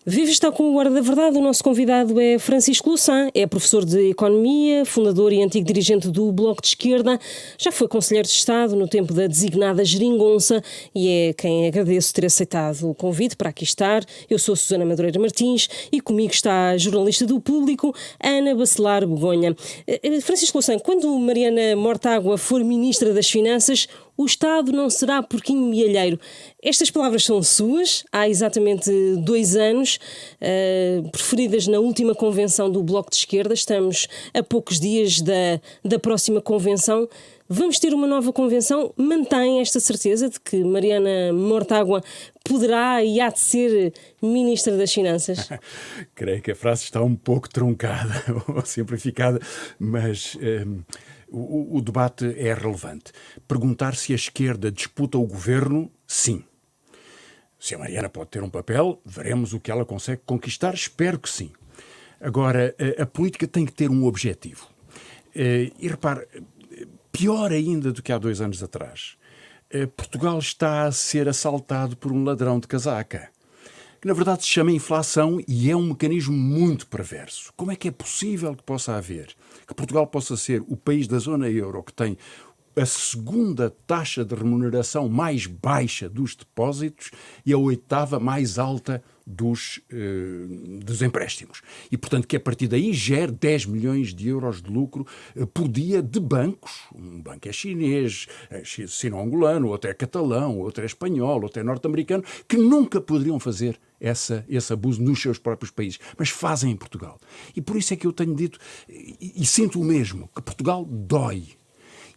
Viva está com o Guarda da Verdade. O nosso convidado é Francisco Louçã, é professor de Economia, fundador e antigo dirigente do Bloco de Esquerda, já foi Conselheiro de Estado no tempo da designada Geringonça e é quem agradeço ter aceitado o convite para aqui estar. Eu sou Susana Madureira Martins e comigo está a jornalista do Público, Ana Bacelar Begonha. Francisco Louçã, quando Mariana Mortágua for Ministra das Finanças, o Estado não será porquinho mielheiro. Estas palavras são suas, há exatamente 2 anos, preferidas na última convenção do Bloco de Esquerda. Estamos a poucos dias da próxima convenção. Vamos ter uma nova convenção? Mantém esta certeza de que Mariana Mortágua poderá e há de ser Ministra das Finanças? Creio que a frase está um pouco truncada ou simplificada, mas o debate é relevante. Perguntar se a esquerda disputa o governo, sim. Se a Mariana pode ter um papel, veremos o que ela consegue conquistar, espero que sim. Agora, a política tem que ter um objetivo. E repare, pior ainda do que há 2 anos atrás, Portugal está a ser assaltado por um ladrão de casaca, que na verdade se chama inflação e é um mecanismo muito perverso. Como é que é possível que possa haver, que Portugal possa ser o país da zona euro que tem a segunda taxa de remuneração mais baixa dos depósitos e a 8ª mais alta dos empréstimos. E, portanto, que a partir daí gere 10 milhões de euros de lucro por dia de bancos. Um banco é chinês, é sino-angolano, outro é catalão, outro é espanhol, outro é norte-americano, que nunca poderiam fazer esse abuso nos seus próprios países, mas fazem em Portugal. E por isso é que eu tenho dito, e sinto o mesmo, que Portugal dói.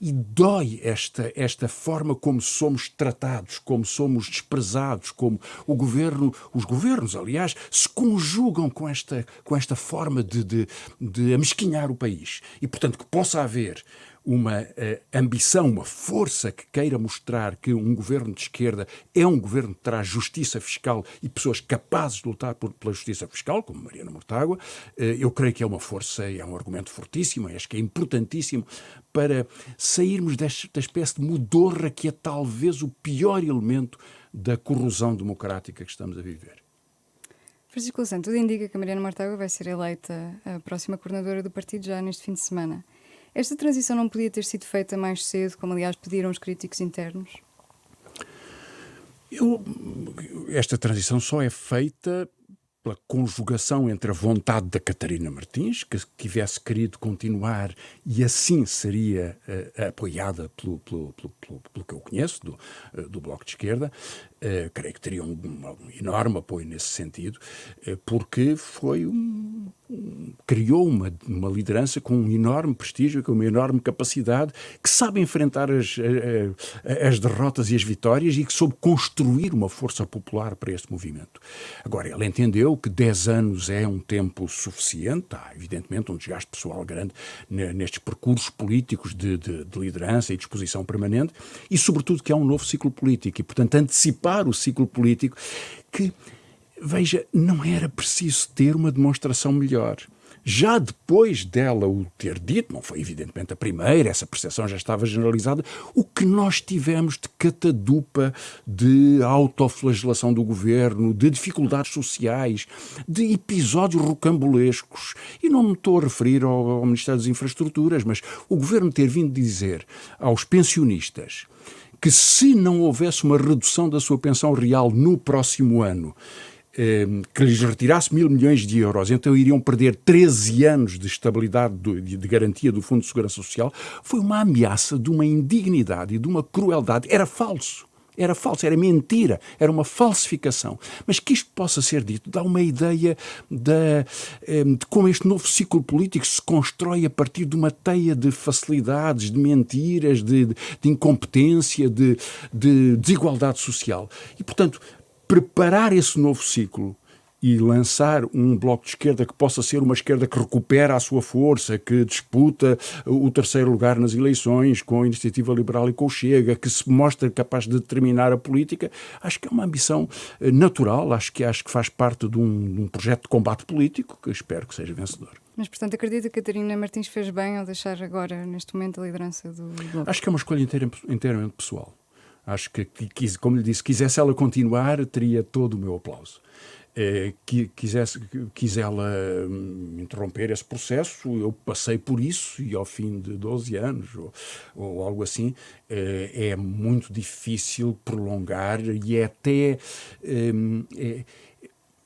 E dói esta forma como somos tratados, como somos desprezados, como os governos, aliás, se conjugam com esta forma de amesquinhar o país. E, portanto, que possa haver uma ambição, uma força que queira mostrar que um governo de esquerda é um governo que traz justiça fiscal e pessoas capazes de lutar pela justiça fiscal, como Mariana Mortágua, eu creio que é uma força, é um argumento fortíssimo, acho que é importantíssimo para sairmos desta espécie de modorra que é talvez o pior elemento da corrosão democrática que estamos a viver. Francisco Louçã, tudo indica que a Mariana Mortágua vai ser eleita a próxima coordenadora do partido já neste fim de semana. Esta transição não podia ter sido feita mais cedo, como aliás pediram os críticos internos? Esta transição só é feita pela conjugação entre a vontade da Catarina Martins, que tivesse querido continuar e assim seria apoiada pelo que eu conheço, do Bloco de Esquerda. Creio que teria um enorme apoio nesse sentido, porque criou uma liderança com um enorme prestígio, com uma enorme capacidade, que sabe enfrentar as derrotas e as vitórias e que soube construir uma força popular para este movimento. Agora, ela entendeu que 10 anos é um tempo suficiente, há evidentemente um desgaste pessoal grande nestes percursos políticos de liderança e disposição permanente e, sobretudo, que há um novo ciclo político e, portanto, antecipar o ciclo político que, veja, não era preciso ter uma demonstração melhor. Já depois dela o ter dito, não foi evidentemente a primeira, essa percepção já estava generalizada, o que nós tivemos de catadupa, de autoflagelação do governo, de dificuldades sociais, de episódios rocambolescos. E não me estou a referir ao Ministério das Infraestruturas, mas o governo ter vindo dizer aos pensionistas que se não houvesse uma redução da sua pensão real no próximo ano, que lhes retirasse 1.000 milhões de euros, então iriam perder 13 anos de estabilidade de garantia do Fundo de Segurança Social, foi uma ameaça de uma indignidade e de uma crueldade. Era falso, era mentira, era uma falsificação. Mas que isto possa ser dito dá uma ideia de como este novo ciclo político se constrói a partir de uma teia de facilidades, de mentiras, de incompetência, de desigualdade social. E, portanto, preparar esse novo ciclo e lançar um bloco de esquerda que possa ser uma esquerda que recupera a sua força, que disputa o terceiro lugar nas eleições com a Iniciativa Liberal e com o Chega, que se mostra capaz de determinar a política, acho que é uma ambição natural, acho que faz parte de um projeto de combate político que espero que seja vencedor. Mas, portanto, acredita que a Catarina Martins fez bem ao deixar agora, neste momento, a liderança do bloco? Acho que é uma escolha inteiramente pessoal. Acho que, como lhe disse, quisesse ela continuar, teria todo o meu aplauso. Quis ela interromper esse processo, eu passei por isso e ao fim de 12 anos ou algo assim, é muito difícil prolongar e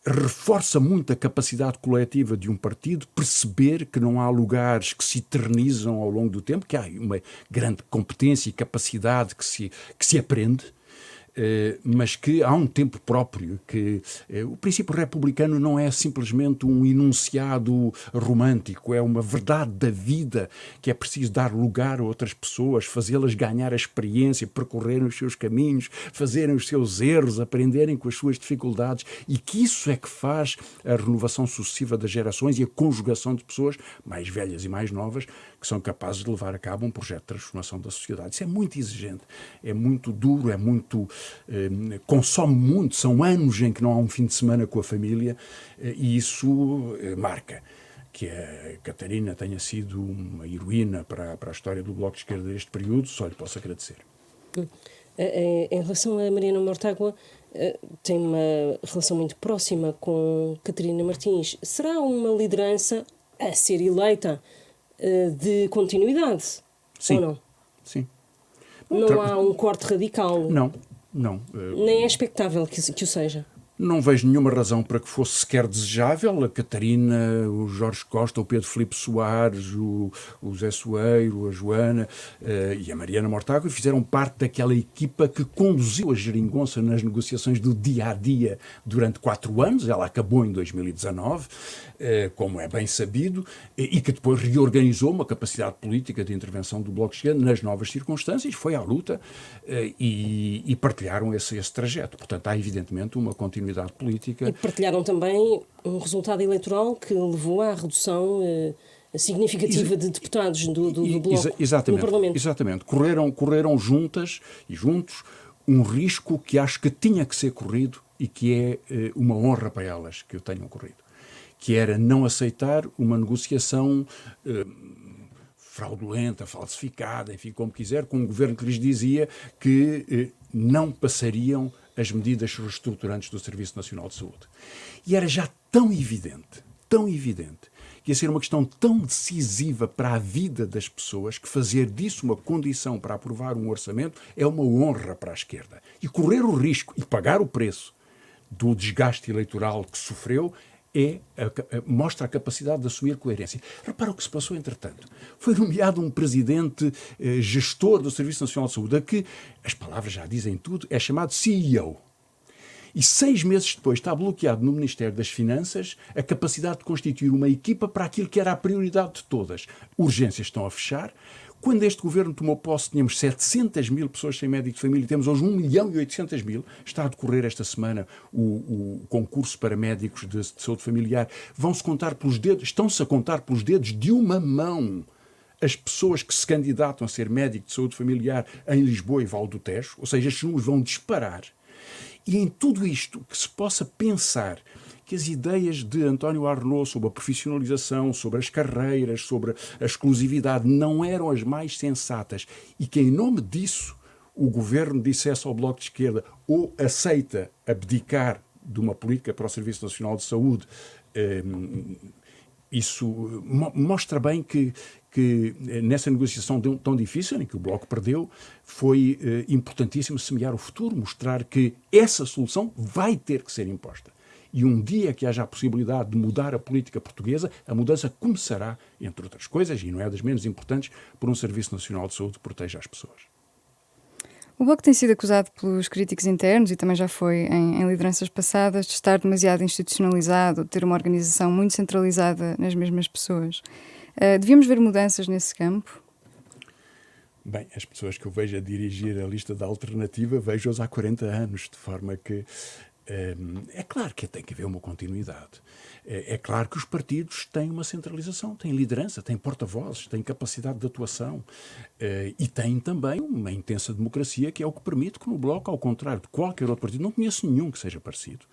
reforça muito a capacidade coletiva de um partido perceber que não há lugares que se eternizam ao longo do tempo, que há uma grande competência e capacidade que se aprende, mas que há um tempo próprio, que o princípio republicano não é simplesmente um enunciado romântico, é uma verdade da vida, que é preciso dar lugar a outras pessoas, fazê-las ganhar a experiência, percorrerem os seus caminhos, fazerem os seus erros, aprenderem com as suas dificuldades, e que isso é que faz a renovação sucessiva das gerações e a conjugação de pessoas mais velhas e mais novas que são capazes de levar a cabo um projeto de transformação da sociedade. Isso é muito exigente, é muito duro, é muito consome muito, são anos em que não há um fim de semana com a família, e isso marca. Que a Catarina tenha sido uma heroína para a história do Bloco de Esquerda deste período, só lhe posso agradecer. Em relação a Mariana Mortágua, tem uma relação muito próxima com Catarina Martins. Será uma liderança a ser eleita de continuidade? Sim. Ou não? Sim. Não há um corte radical? Não. Nem é expectável que o seja? Não vejo nenhuma razão para que fosse sequer desejável. A Catarina, o Jorge Costa, o Pedro Filipe Soares, o Zé Soeiro, a Joana e a Mariana Mortágua fizeram parte daquela equipa que conduziu a geringonça nas negociações do dia-a-dia durante 4 anos. Ela acabou em 2019, como é bem sabido, e que depois reorganizou uma capacidade política de intervenção do Bloco de Esquerda nas novas circunstâncias, foi à luta e partilharam esse trajeto. Portanto, há evidentemente uma continuidade política. E partilharam também um resultado eleitoral que levou à redução significativa de deputados do Bloco no Parlamento. Exatamente. Correram juntas e juntos um risco que acho que tinha que ser corrido e que é uma honra para elas que o tenham corrido, que era não aceitar uma negociação fraudulenta, falsificada, enfim, como quiser, com um governo que lhes dizia que não passariam as medidas reestruturantes do Serviço Nacional de Saúde. E era já tão evidente, que ia ser uma questão tão decisiva para a vida das pessoas que fazer disso uma condição para aprovar um orçamento é uma honra para a esquerda. E correr o risco e pagar o preço do desgaste eleitoral que sofreu mostra a capacidade de assumir coerência. Repara o que se passou, entretanto. Foi nomeado um presidente gestor do Serviço Nacional de Saúde, a que, as palavras já dizem tudo, é chamado CEO. E 6 meses depois está bloqueado no Ministério das Finanças a capacidade de constituir uma equipa para aquilo que era a prioridade de todas. Urgências estão a fechar. Quando este governo tomou posse, tínhamos 700 mil pessoas sem médico de família, temos hoje 1.800.000. Está a decorrer esta semana o concurso para médicos de saúde familiar. Vão-se contar pelos dedos, estão-se a contar pelos dedos de uma mão as pessoas que se candidatam a ser médico de saúde familiar em Lisboa e Val do Tejo, ou seja, estes números vão disparar. E em tudo isto que se possa pensar que as ideias de António Arnaud sobre a profissionalização, sobre as carreiras, sobre a exclusividade, não eram as mais sensatas e que, em nome disso, o governo dissesse ao Bloco de Esquerda ou aceita abdicar de uma política para o Serviço Nacional de Saúde, isso mostra bem que nessa negociação tão difícil, em que o Bloco perdeu, foi importantíssimo semear o futuro, mostrar que essa solução vai ter que ser imposta. E um dia que haja a possibilidade de mudar a política portuguesa, a mudança começará, entre outras coisas, e não é das menos importantes, por um Serviço Nacional de Saúde que proteja as pessoas. O Bloco tem sido acusado pelos críticos internos, e também já foi em lideranças passadas, de estar demasiado institucionalizado, de ter uma organização muito centralizada nas mesmas pessoas. Devíamos ver mudanças nesse campo? Bem, as pessoas que eu vejo a dirigir a lista da alternativa, vejo-as há 40 anos, de forma que é claro que tem que haver uma continuidade. É claro que os partidos têm uma centralização, têm liderança, têm porta-vozes, têm capacidade de atuação e têm também uma intensa democracia, que é o que permite que no Bloco, ao contrário de qualquer outro partido, não conheço nenhum que seja parecido,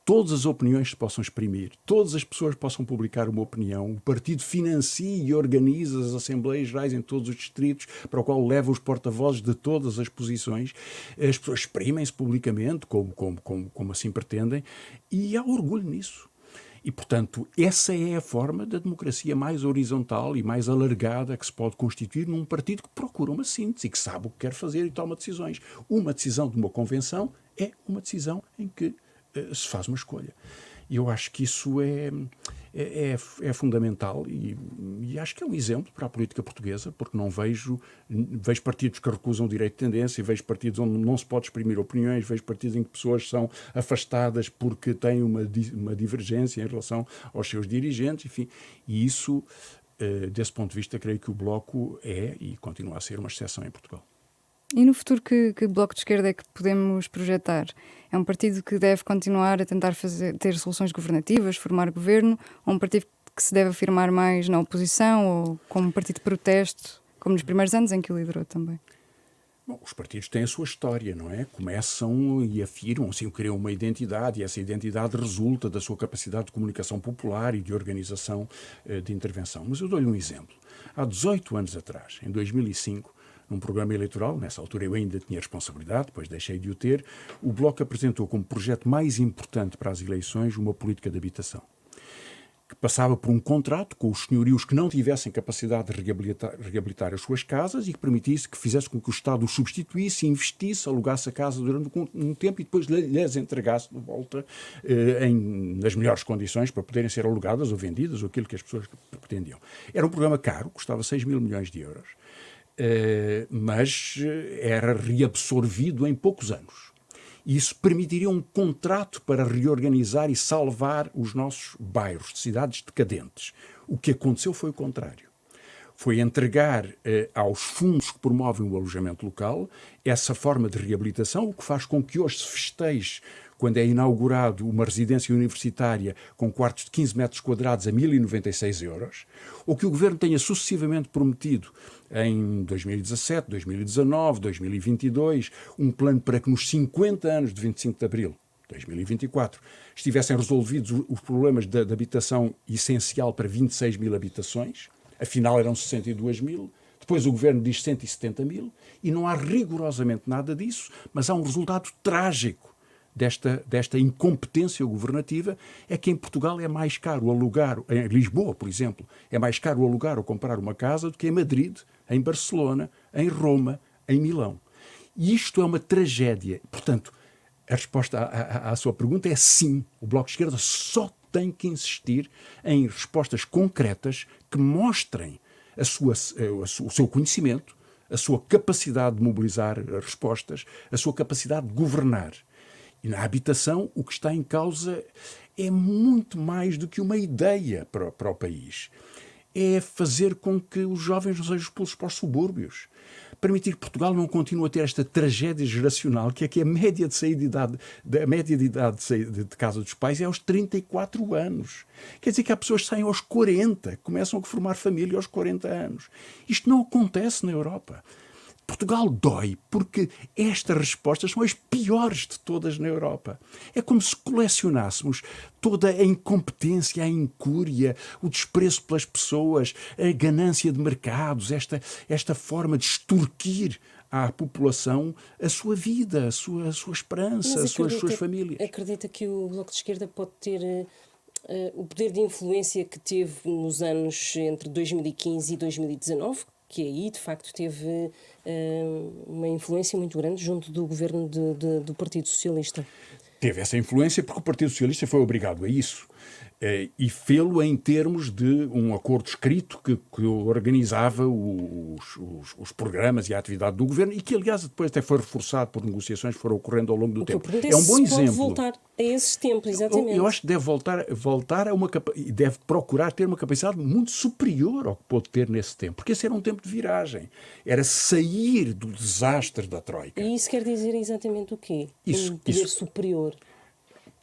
todas as opiniões se possam exprimir, todas as pessoas possam publicar uma opinião, o partido financia e organiza as Assembleias Gerais em todos os distritos, para o qual leva os porta-vozes de todas as posições, as pessoas exprimem-se publicamente, como assim pretendem, e há orgulho nisso. E, portanto, essa é a forma da democracia mais horizontal e mais alargada que se pode constituir num partido que procura uma síntese e que sabe o que quer fazer e toma decisões. Uma decisão de uma convenção é uma decisão em que se faz uma escolha. E eu acho que isso é fundamental e acho que é um exemplo para a política portuguesa, porque não vejo partidos que recusam o direito de tendência, vejo partidos onde não se pode exprimir opiniões, vejo partidos em que pessoas são afastadas porque têm uma divergência em relação aos seus dirigentes, enfim. E isso, desse ponto de vista, creio que o Bloco é e continua a ser uma exceção em Portugal. E no futuro, que bloco de esquerda é que podemos projetar? É um partido que deve continuar a tentar ter soluções governativas, formar governo, ou um partido que se deve afirmar mais na oposição, ou como um partido de protesto, como nos primeiros anos em que o liderou também? Bom, os partidos têm a sua história, não é? Começam e afirmam, assim, criam uma identidade, e essa identidade resulta da sua capacidade de comunicação popular e de organização de intervenção. Mas eu dou-lhe um exemplo. Há 18 anos atrás, em 2005, num programa eleitoral, nessa altura eu ainda tinha responsabilidade, depois deixei de o ter, o Bloco apresentou como projeto mais importante para as eleições uma política de habitação, que passava por um contrato com os senhorios que não tivessem capacidade de reabilitar as suas casas e que permitisse, que fizesse com que o Estado os substituísse, investisse, alugasse a casa durante um tempo e depois lhes entregasse de volta nas melhores condições para poderem ser alugadas ou vendidas, ou aquilo que as pessoas pretendiam. Era um programa caro, custava 6 mil milhões de euros. Mas era reabsorvido em poucos anos. E isso permitiria um contrato para reorganizar e salvar os nossos bairros, cidades decadentes. O que aconteceu foi o contrário. Foi entregar aos fundos que promovem o alojamento local essa forma de reabilitação, o que faz com que hoje se festeje, quando é inaugurado uma residência universitária com quartos de 15 metros quadrados a 1.096 euros, ou que o Governo tenha sucessivamente prometido em 2017, 2019, 2022, um plano para que nos 50 anos de 25 de Abril, 2024, estivessem resolvidos os problemas de habitação essencial para 26 mil habitações, afinal eram 62 mil, depois o Governo diz 170 mil, e não há rigorosamente nada disso, mas há um resultado trágico desta incompetência governativa, é que em Portugal é mais caro alugar, em Lisboa, por exemplo, é mais caro alugar ou comprar uma casa do que em Madrid, em Barcelona, em Roma, em Milão. E isto é uma tragédia. Portanto, a resposta à sua pergunta é sim. O Bloco de Esquerda só tem que insistir em respostas concretas que mostrem o seu conhecimento, a sua capacidade de mobilizar respostas, a sua capacidade de governar. E na habitação, o que está em causa é muito mais do que uma ideia para o país. É fazer com que os jovens não sejam expulsos para os subúrbios. Permitir que Portugal não continue a ter esta tragédia geracional, que a média de saída de idade, a média de idade de casa dos pais é aos 34 anos. Quer dizer que há pessoas que saem aos 40, começam a formar família aos 40 anos. Isto não acontece na Europa. Portugal dói porque estas respostas são as piores de todas na Europa. É como se colecionássemos toda a incompetência, a incúria, o desprezo pelas pessoas, a ganância de mercados, esta forma de extorquir à população a sua vida, a sua esperança, as suas famílias. Acredita que o Bloco de Esquerda pode ter o poder de influência que teve nos anos entre 2015 e 2019? Que aí, de facto, teve uma influência muito grande junto do governo do Partido Socialista. Teve essa influência porque o Partido Socialista foi obrigado a isso. E fê-lo em termos de um acordo escrito que organizava os programas e a atividade do governo e que, aliás, depois até foi reforçado por negociações que foram ocorrendo ao longo do tempo. É um bom exemplo. Pode voltar a esses tempos, exatamente. Eu acho que deve voltar a deve procurar ter uma capacidade muito superior ao que pôde ter nesse tempo, porque esse era um tempo de viragem. Era sair do desastre da Troika. E isso quer dizer exatamente o quê? Um poder superior?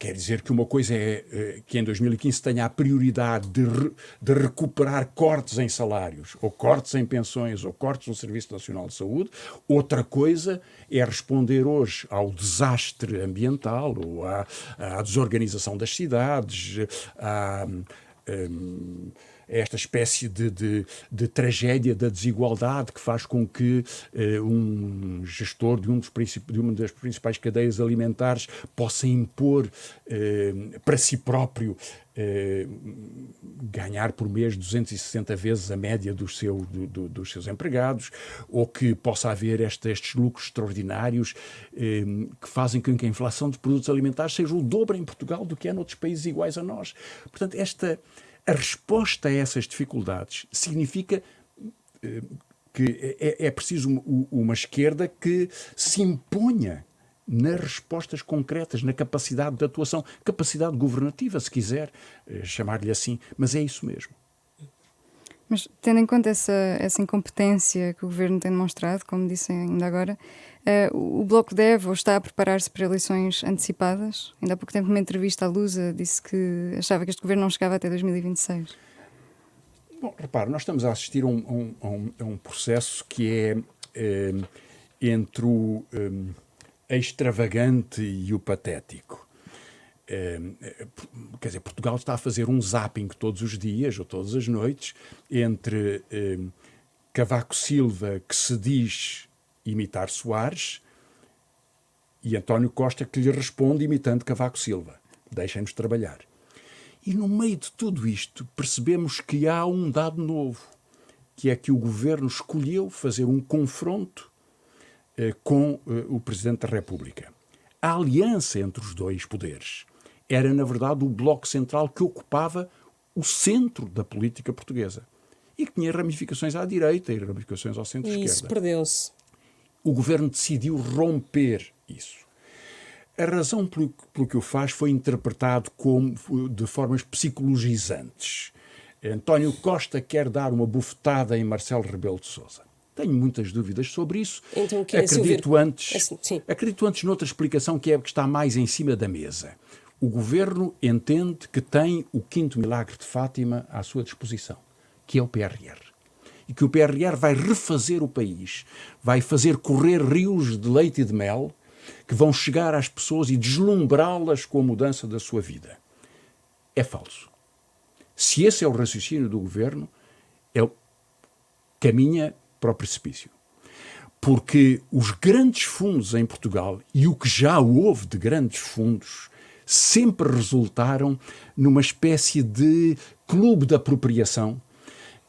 Quer dizer que uma coisa é que em 2015 tenha a prioridade de recuperar cortes em salários, ou cortes em pensões, ou cortes no Serviço Nacional de Saúde. Outra coisa é responder hoje ao desastre ambiental, ou à desorganização das cidades, a esta espécie de tragédia da desigualdade que faz com que um gestor de uma das principais cadeias alimentares possa impor para si próprio ganhar por mês 260 vezes a média dos seus empregados, ou que possa haver estes lucros extraordinários que fazem com que a inflação de produtos alimentares seja o dobro em Portugal do que é noutros países iguais a nós. Portanto, a resposta a essas dificuldades significa que é preciso uma esquerda que se imponha nas respostas concretas, na capacidade de atuação, capacidade governativa, se quiser chamar-lhe assim, mas é isso mesmo. Mas, tendo em conta essa incompetência que o Governo tem demonstrado, como disse ainda agora, o Bloco deve ou está a preparar-se para eleições antecipadas? Ainda há pouco tempo, numa entrevista à Lusa, disse que achava que este Governo não chegava até 2026. Bom, repare, nós estamos a assistir a um processo que é entre o extravagante e o patético. Quer dizer, Portugal está a fazer um zapping todos os dias ou todas as noites entre Cavaco Silva, que se diz imitar Soares, e António Costa, que lhe responde imitando Cavaco Silva. Deixem-nos trabalhar. E no meio de tudo isto percebemos que há um dado novo, que é que o Governo escolheu fazer um confronto com o Presidente da República. A aliança entre os dois poderes era, na verdade, o Bloco Central que ocupava o centro da política portuguesa e que tinha ramificações à direita e ramificações ao centro-esquerda. E isso perdeu-se. O Governo decidiu romper isso. A razão pelo que o faz foi interpretado de formas psicologizantes. António Costa quer dar uma bufetada em Marcelo Rebelo de Sousa. Tenho muitas dúvidas sobre isso. Então, acredito antes noutra explicação que está mais em cima da mesa. O Governo entende que tem o quinto milagre de Fátima à sua disposição, que é o PRR. E que o PRR vai refazer o país, vai fazer correr rios de leite e de mel que vão chegar às pessoas e deslumbrá-las com a mudança da sua vida. É falso. Se esse é o raciocínio do Governo, caminha para o precipício. Porque os grandes fundos em Portugal, e o que já houve de grandes fundos, sempre resultaram numa espécie de clube de apropriação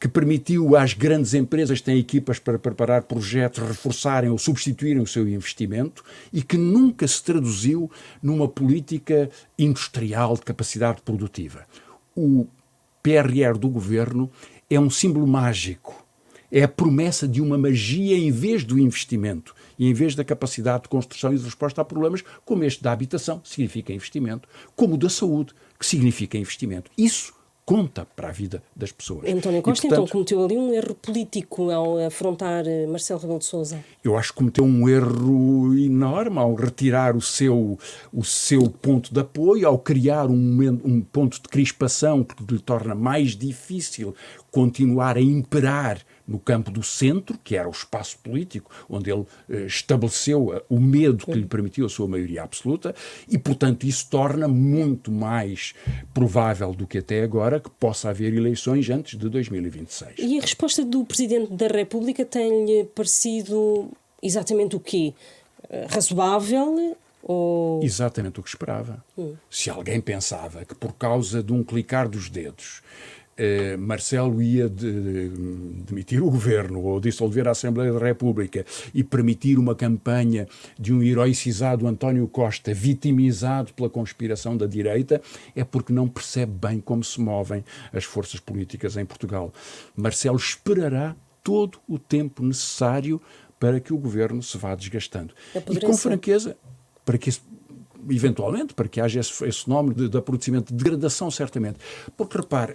que permitiu às grandes empresas que têm equipas para preparar projetos reforçarem ou substituírem o seu investimento e que nunca se traduziu numa política industrial de capacidade produtiva. O PRR do Governo é um símbolo mágico. É a promessa de uma magia em vez do investimento e em vez da capacidade de construção e de resposta a problemas, como este da habitação, que significa investimento, como o da saúde, que significa investimento. Isso conta para a vida das pessoas. António Costa, então, cometeu ali um erro político ao afrontar Marcelo Rebelo de Sousa? Eu acho que cometeu um erro enorme ao retirar o seu ponto de apoio, ao criar um ponto de crispação que lhe torna mais difícil continuar a imperar no campo do centro, que era o espaço político, onde ele estabeleceu o medo que lhe permitiu a sua maioria absoluta, e, portanto, isso torna muito mais provável do que até agora que possa haver eleições antes de 2026. E a resposta do Presidente da República tem-lhe parecido exatamente o quê? Razoável? Ou... Exatamente o que esperava. Se alguém pensava que por causa de um clicar dos dedos Marcelo ia demitir o governo ou dissolver a Assembleia da República e permitir uma campanha de um heroicizado António Costa vitimizado pela conspiração da direita, é porque não percebe bem como se movem as forças políticas em Portugal. Marcelo esperará todo o tempo necessário para que o governo se vá desgastando. E com franqueza, para que eventualmente, para que haja esse fenómeno de apodrecimento, de degradação, certamente. Porque, repare,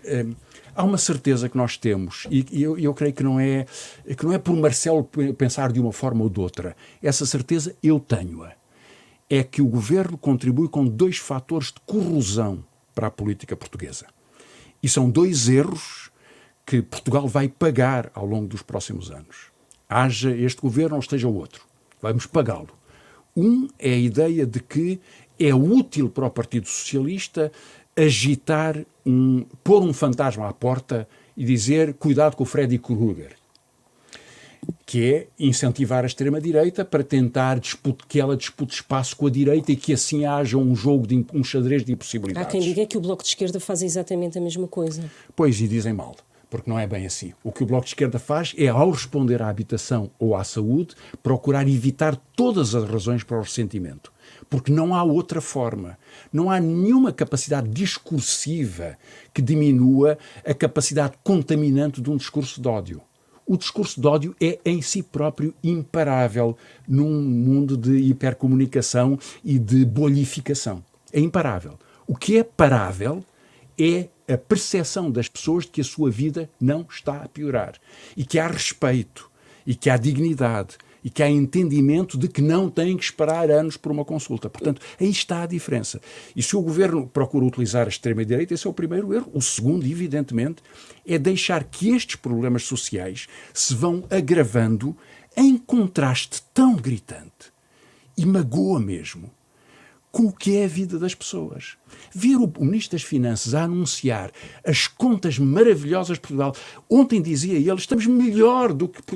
há uma certeza que nós temos, e eu creio que não é por Marcelo pensar de uma forma ou de outra. Essa certeza eu tenho-a. é que o governo contribui com 2 fatores de corrosão para a política portuguesa. E são 2 erros que Portugal vai pagar ao longo dos próximos anos. Haja este governo ou esteja o outro. Vamos pagá-lo. É a ideia de que é útil para o Partido Socialista agitar, pôr um fantasma à porta e dizer cuidado com o Freddy Krueger, que é incentivar a extrema-direita para tentar que ela dispute espaço com a direita e que assim haja um jogo, um xadrez de impossibilidades. Há quem diga que o Bloco de Esquerda faz exatamente a mesma coisa. Pois, e dizem mal, porque não é bem assim. O que o Bloco de Esquerda faz é, ao responder à habitação ou à saúde, procurar evitar todas as razões para o ressentimento. Porque não há outra forma. Não há nenhuma capacidade discursiva que diminua a capacidade contaminante de um discurso de ódio. O discurso de ódio é em si próprio imparável num mundo de hipercomunicação e de bolhificação. É imparável. O que é parável é a percepção das pessoas de que a sua vida não está a piorar e que há respeito e que há dignidade e que há entendimento de que não têm que esperar anos por uma consulta. Portanto, aí está a diferença. E se o governo procura utilizar a extrema-direita, esse é o primeiro erro. O segundo, evidentemente, é deixar que estes problemas sociais se vão agravando em contraste tão gritante e magoa mesmo com o que é a vida das pessoas. Ver o Ministro das Finanças a anunciar as contas maravilhosas de Portugal. Ontem dizia ele,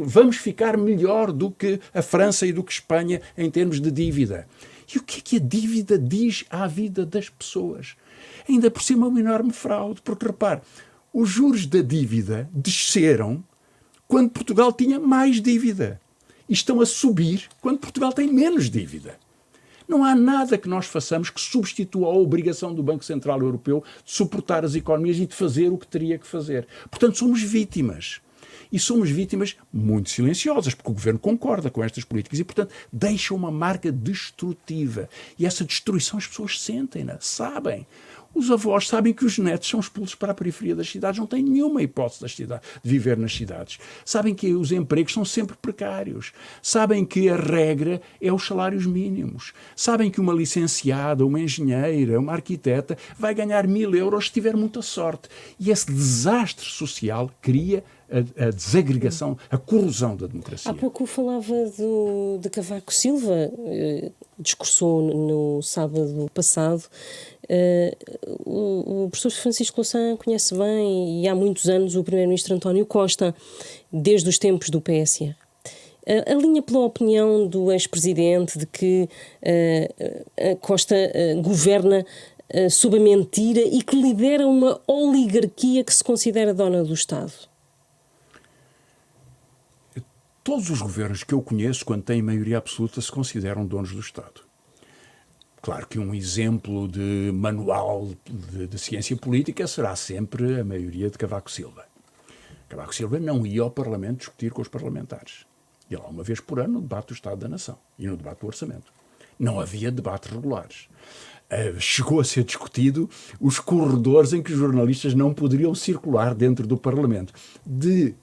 vamos ficar melhor do que a França e do que a Espanha em termos de dívida. E o que é que a dívida diz à vida das pessoas? Ainda por cima uma enorme fraude, porque repare, os juros da dívida desceram quando Portugal tinha mais dívida. E estão a subir quando Portugal tem menos dívida. Não há nada que nós façamos que substitua a obrigação do Banco Central Europeu de suportar as economias e de fazer o que teria que fazer. Portanto, somos vítimas. E somos vítimas muito silenciosas, porque o governo concorda com estas políticas e, portanto, deixa uma marca destrutiva. E essa destruição as pessoas sentem-na, sabem. Os avós sabem que os netos são expulsos para a periferia das cidades, não têm nenhuma hipótese de viver nas cidades. Sabem que os empregos são sempre precários. Sabem que a regra é os salários mínimos. Sabem que uma licenciada, uma engenheira, uma arquiteta vai ganhar 1.000 euros se tiver muita sorte. E esse desastre social cria a desagregação, a corrosão da democracia. Há pouco falava de Cavaco Silva, discursou no sábado passado. O professor Francisco Louçã conhece bem, e há muitos anos, o primeiro-ministro António Costa, desde os tempos do PSR. Alinha pela opinião do ex-presidente de que Costa governa sob a mentira e que lidera uma oligarquia que se considera dona do Estado. Todos os governos que eu conheço, quando têm maioria absoluta, se consideram donos do Estado. Claro que um exemplo de manual de ciência política será sempre a maioria de Cavaco Silva. Cavaco Silva não ia ao Parlamento discutir com os parlamentares. Ia lá uma vez por ano no debate do Estado da Nação e no debate do Orçamento. Não havia debates regulares. Chegou a ser discutido os corredores em que os jornalistas não poderiam circular dentro do Parlamento. De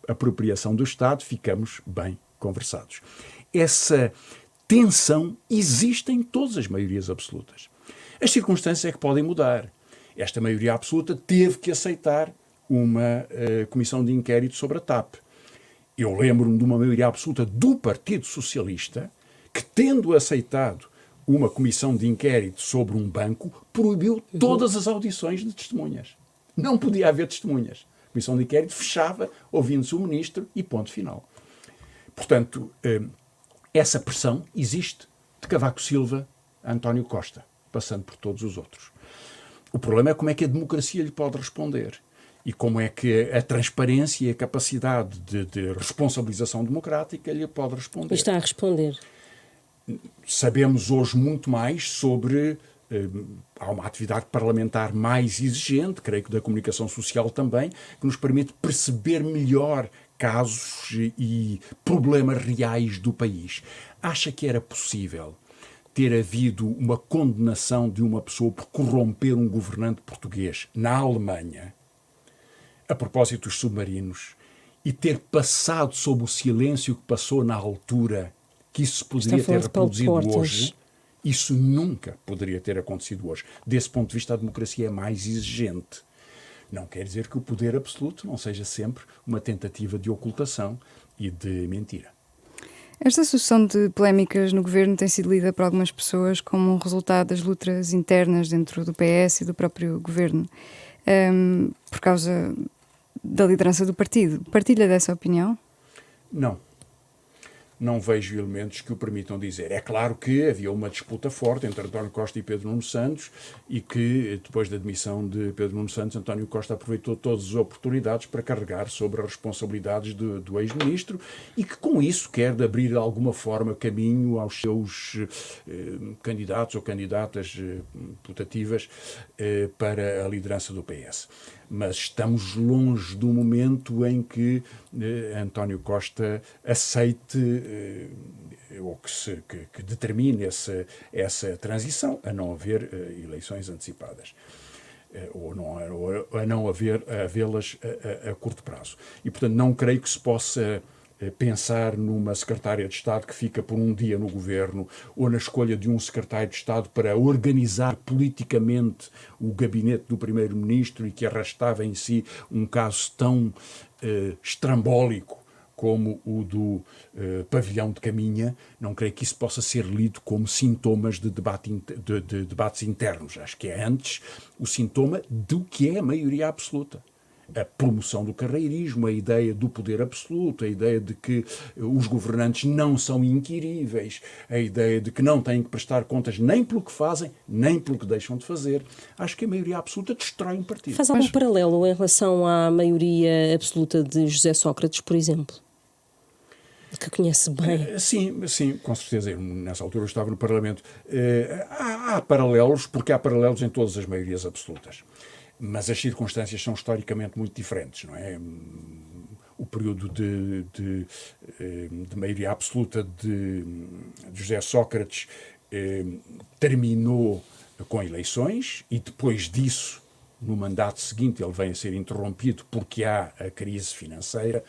apropriação do Estado, ficamos bem conversados. Essa tensão existe em todas as maiorias absolutas. As circunstâncias é que podem mudar. Esta maioria absoluta teve que aceitar uma comissão de inquérito sobre a TAP. Eu lembro-me de uma maioria absoluta do Partido Socialista que, tendo aceitado uma comissão de inquérito sobre um banco, proibiu todas as audições de testemunhas. Não podia haver testemunhas. A comissão de inquérito fechava, ouvindo-se o ministro e ponto final. Portanto, essa pressão existe de Cavaco Silva a António Costa, passando por todos os outros. O problema é como é que a democracia lhe pode responder e como é que a transparência e a capacidade de responsabilização democrática lhe pode responder. E está a responder. Sabemos hoje muito mais sobre... há uma atividade parlamentar mais exigente, creio que da comunicação social também, que nos permite perceber melhor casos e problemas reais do país. Acha que era possível ter havido uma condenação de uma pessoa por corromper um governante português na Alemanha, a propósito dos submarinos, e ter passado sob o silêncio que passou na altura, que isso poderia ter reproduzido hoje, Isso nunca poderia ter acontecido hoje. Desse ponto de vista, a democracia é mais exigente. Não quer dizer que o poder absoluto não seja sempre uma tentativa de ocultação e de mentira. Esta sucessão de polémicas no governo tem sido lida por algumas pessoas como um resultado das lutas internas dentro do PS e do próprio governo, por causa da liderança do partido. Partilha dessa opinião? Não vejo elementos que o permitam dizer. É claro que havia uma disputa forte entre António Costa e Pedro Nuno Santos e que, depois da demissão de Pedro Nuno Santos, António Costa aproveitou todas as oportunidades para carregar sobre as responsabilidades do ex-ministro e que, com isso, quer abrir de alguma forma caminho aos seus candidatos ou candidatas putativas para a liderança do PS. Mas estamos longe do momento em que António Costa aceite ou que determine essa transição, a não haver eleições antecipadas. Ou a não havê-las a curto prazo. E, portanto, não creio que se possa pensar numa secretária de Estado que fica por um dia no governo ou na escolha de um secretário de Estado para organizar politicamente o gabinete do primeiro-ministro e que arrastava em si um caso tão estrambólico como o do pavilhão de Caminha. Não creio que isso possa ser lido como sintomas de debates internos. Acho que é antes o sintoma do que é a maioria absoluta. A promoção do carreirismo, a ideia do poder absoluto, a ideia de que os governantes não são inquiríveis, a ideia de que não têm que prestar contas nem pelo que fazem, nem pelo que deixam de fazer. Acho que a maioria absoluta destrói um partido. Faz algum paralelo em relação à maioria absoluta de José Sócrates, por exemplo? Que conhece bem. Sim, com certeza. Nessa altura eu estava no Parlamento. Há paralelos, porque há paralelos em todas as maiorias absolutas. Mas as circunstâncias são historicamente muito diferentes, não é? O período de maioria absoluta de José Sócrates terminou com eleições e depois disso, no mandato seguinte, ele vem a ser interrompido porque há a crise financeira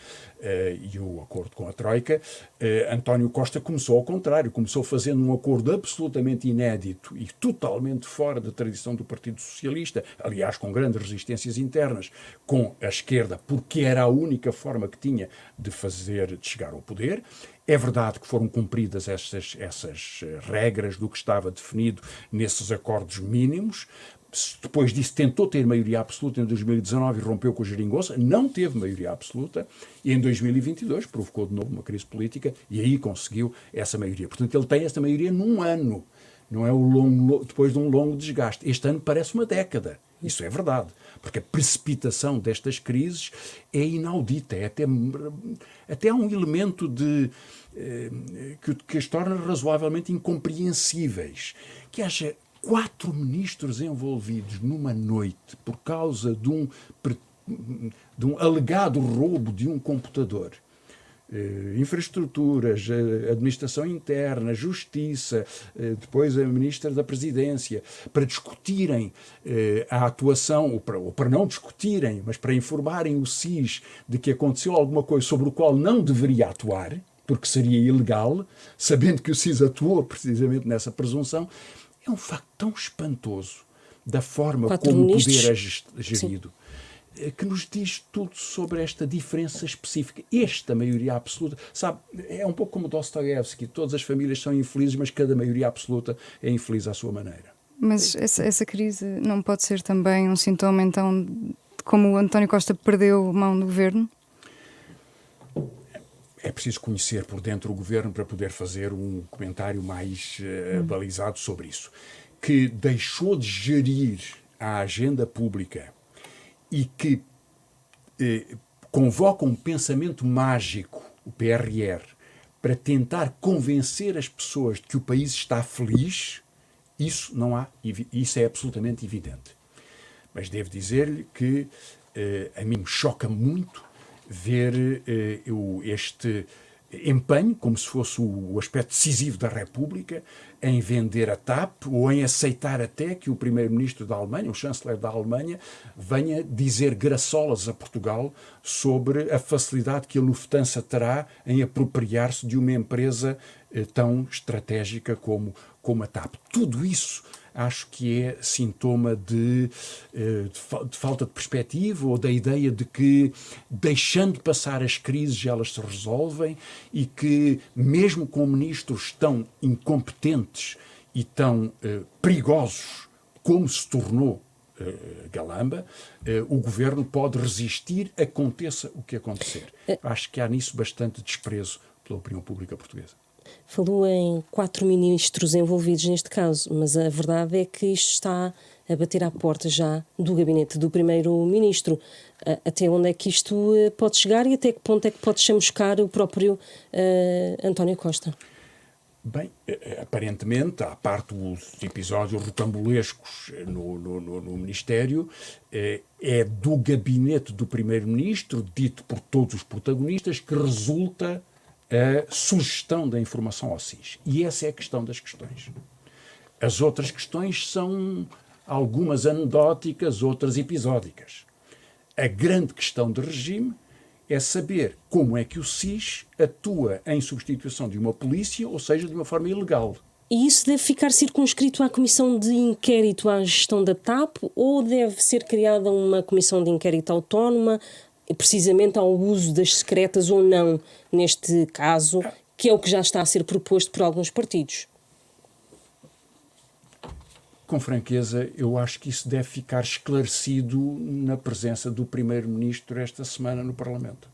e o acordo com a Troika. António Costa começou ao contrário, começou fazendo um acordo absolutamente inédito e totalmente fora da tradição do Partido Socialista, aliás, com grandes resistências internas, com a esquerda, porque era a única forma que tinha de chegar ao poder. É verdade que foram cumpridas essas regras do que estava definido nesses acordos mínimos. Depois disso tentou ter maioria absoluta em 2019 e rompeu com a geringonça, não teve maioria absoluta e em 2022 provocou de novo uma crise política e aí conseguiu essa maioria. Portanto, ele tem essa maioria num ano, não é depois de um longo desgaste. Este ano parece uma década, isso é verdade, porque a precipitação destas crises é inaudita, até há um elemento que as torna razoavelmente incompreensíveis, que haja 4 ministros envolvidos numa noite por causa de um alegado roubo de um computador. Infraestruturas, administração interna, justiça, depois a ministra da Presidência, para discutirem a atuação, ou para não discutirem, mas para informarem o SIS de que aconteceu alguma coisa sobre o qual não deveria atuar, porque seria ilegal, sabendo que o SIS atuou precisamente nessa presunção. É um facto tão espantoso da forma como o poder é gerido, que nos diz tudo sobre esta diferença específica. Esta maioria absoluta, sabe, é um pouco como Dostoiévski, todas as famílias são infelizes, mas cada maioria absoluta é infeliz à sua maneira. Mas essa crise não pode ser também um sintoma, então, de como o António Costa perdeu mão do governo? É preciso conhecer por dentro o governo para poder fazer um comentário mais balizado sobre isso. Que deixou de gerir a agenda pública e que convoca um pensamento mágico, o PRR, para tentar convencer as pessoas de que o país está feliz, isso é absolutamente evidente. Mas devo dizer-lhe que a mim me choca muito ver este empenho, como se fosse o aspecto decisivo da República, em vender a TAP ou em aceitar até que o primeiro-ministro da Alemanha, o chanceler da Alemanha, venha dizer graçolas a Portugal sobre a facilidade que a Lufthansa terá em apropriar-se de uma empresa tão estratégica como como a TAP. Tudo isso acho que é sintoma de falta de perspectiva, ou da ideia de que, deixando passar as crises, elas se resolvem, e que, mesmo com ministros tão incompetentes e tão perigosos como se tornou Galamba, o governo pode resistir, aconteça o que acontecer. Acho que há nisso bastante desprezo pela opinião pública portuguesa. Falou em 4 ministros envolvidos neste caso, mas a verdade é que isto está a bater à porta já do gabinete do primeiro-ministro. Até onde é que isto pode chegar e até que ponto é que pode chamuscar o próprio António Costa? Bem, aparentemente, à parte dos episódios rocambolescos no Ministério, é do gabinete do primeiro-ministro, dito por todos os protagonistas, que resulta a sugestão da informação ao SIS. E essa é a questão das questões. As outras questões são algumas anedóticas, outras episódicas. A grande questão de regime é saber como é que o SIS atua em substituição de uma polícia, ou seja, de uma forma ilegal. E isso deve ficar circunscrito à comissão de inquérito à gestão da TAP, ou deve ser criada uma comissão de inquérito autónoma, precisamente ao uso das secretas ou não, neste caso, que é o que já está a ser proposto por alguns partidos? Com franqueza, eu acho que isso deve ficar esclarecido na presença do Primeiro-Ministro esta semana no Parlamento.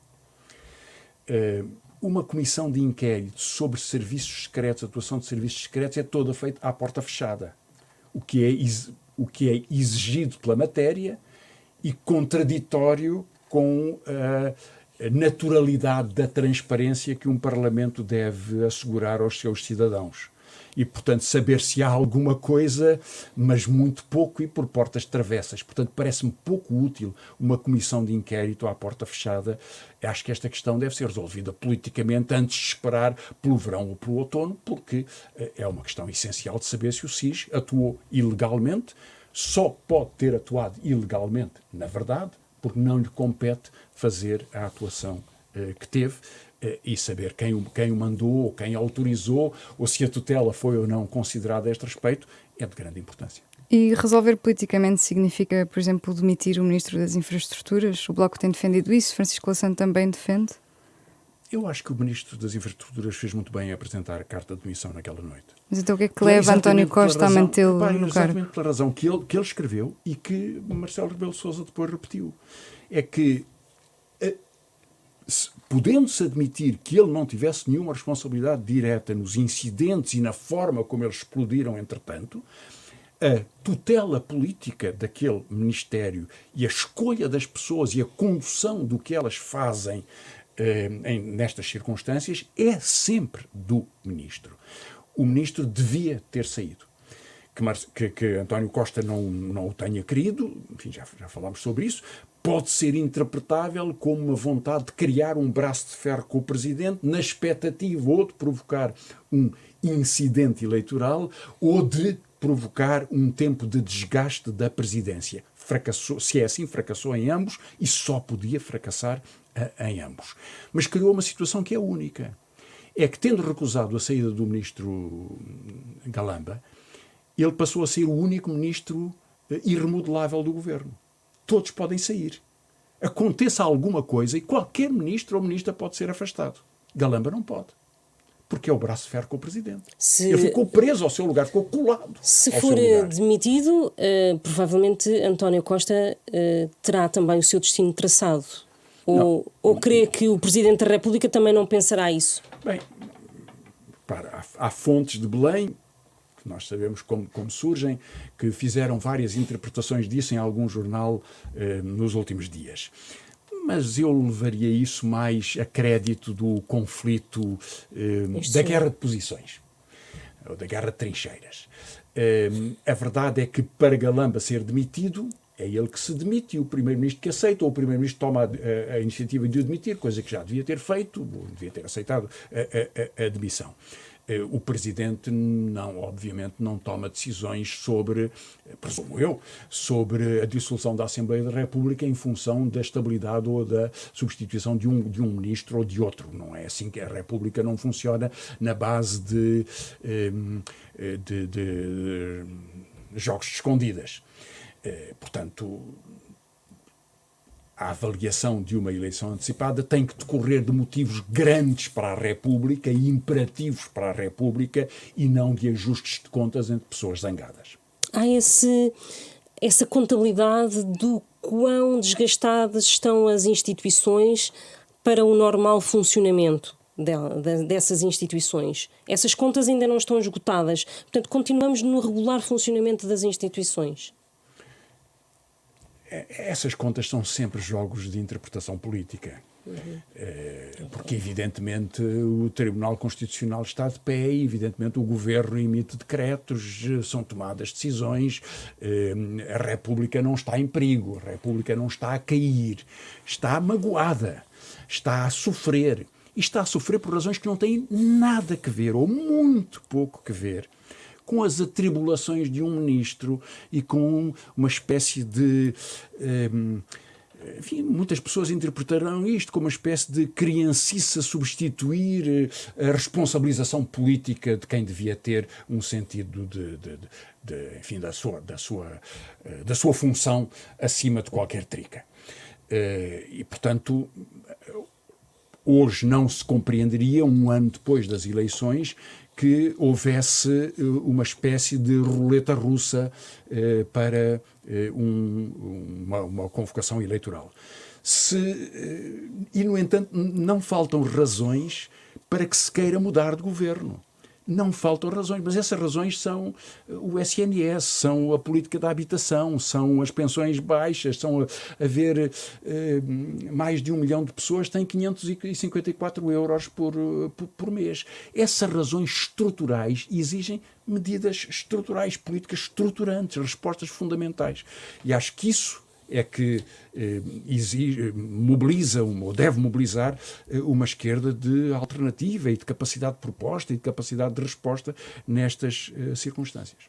Uma comissão de inquérito sobre serviços secretos, atuação de serviços secretos, é toda feita à porta fechada, o que é exigido pela matéria e contraditório com a naturalidade da transparência que um Parlamento deve assegurar aos seus cidadãos. E, portanto, saber se há alguma coisa, mas muito pouco e por portas travessas. Portanto, parece-me pouco útil uma comissão de inquérito à porta fechada. Acho que esta questão deve ser resolvida politicamente antes de esperar pelo verão ou pelo outono, porque é uma questão essencial de saber se o SIS atuou ilegalmente. Só pode ter atuado ilegalmente, na verdade, porque não lhe compete fazer a atuação que teve, e saber quem o mandou, ou quem autorizou, ou se a tutela foi ou não considerada a este respeito, é de grande importância. E resolver politicamente significa, por exemplo, demitir o Ministro das Infraestruturas? O Bloco tem defendido isso, Francisco Louçã também defende? Eu acho que o Ministro das Infraestruturas fez muito bem em apresentar a carta de demissão naquela noite. Mas então o que é que leva António Costa a mantê-lo no cargo? Exatamente pela razão que ele escreveu e que Marcelo Rebelo de Sousa depois repetiu. É que, podendo-se admitir que ele não tivesse nenhuma responsabilidade direta nos incidentes e na forma como eles explodiram, entretanto, a tutela política daquele Ministério e a escolha das pessoas e a condução do que elas fazem nestas circunstâncias é sempre do Ministro. O Ministro devia ter saído. Que António Costa não o tenha querido, enfim, já falámos sobre isso, pode ser interpretável como uma vontade de criar um braço de ferro com o Presidente na expectativa ou de provocar um incidente eleitoral ou de provocar um tempo de desgaste da presidência. Fracassou, se é assim, fracassou em ambos e só podia fracassar em ambos. Mas criou uma situação que é única. É que, tendo recusado a saída do ministro Galamba, ele passou a ser o único ministro irremodelável do governo. Todos podem sair. Aconteça alguma coisa e qualquer ministro ou ministra pode ser afastado. Galamba não pode. Porque é o braço de ferro com o Presidente. Ele ficou preso ao seu lugar, ficou colado. Se for demitido, provavelmente António Costa terá também o seu destino traçado. Ou crê que o Presidente da República também não pensará isso? Bem, há fontes de Belém, que nós sabemos como surgem, que fizeram várias interpretações disso em algum jornal nos últimos dias. Mas eu levaria isso mais a crédito do conflito da guerra de posições, ou da guerra de trincheiras. A verdade é que, para Galamba ser demitido, é ele que se demite e o Primeiro-Ministro que aceita, ou o Primeiro-Ministro toma a iniciativa de o demitir, coisa que já devia ter feito, ou devia ter aceitado a demissão. O Presidente, não, obviamente, não toma decisões sobre, presumo eu, sobre a dissolução da Assembleia da República em função da estabilidade ou da substituição de um ministro ou de outro. Não é assim que a República não funciona na base de jogos de escondidas. Portanto, a avaliação de uma eleição antecipada tem que decorrer de motivos grandes para a República e imperativos para a República e não de ajustes de contas entre pessoas zangadas. Há essa contabilidade do quão desgastadas estão as instituições para o normal funcionamento dessas instituições. Essas contas ainda não estão esgotadas. Portanto, continuamos no regular funcionamento das instituições. Essas contas são sempre jogos de interpretação política. Porque, evidentemente, o Tribunal Constitucional está de pé e, evidentemente, o Governo emite decretos, são tomadas decisões, a República não está em perigo, a República não está a cair, está magoada, está a sofrer. E está a sofrer por razões que não têm nada a ver, ou muito pouco a ver, com as atribulações de um ministro e com uma espécie de... enfim, muitas pessoas interpretarão isto como uma espécie de criancice a substituir a responsabilização política de quem devia ter um sentido enfim, da sua função acima de qualquer trica. E, portanto, hoje não se compreenderia, um ano depois das eleições, que houvesse uma espécie de roleta russa para uma convocação eleitoral. E, no entanto, não faltam razões para que se queira mudar de governo. Não faltam razões, mas essas razões são o SNS, são a política da habitação, são as pensões baixas, são haver mais de 1 milhão de pessoas que têm 554 euros por mês. Essas razões estruturais exigem medidas estruturais, políticas estruturantes, respostas fundamentais. E acho que isso é que mobiliza, ou deve mobilizar, uma esquerda de alternativa e de capacidade de proposta e de capacidade de resposta nestas circunstâncias.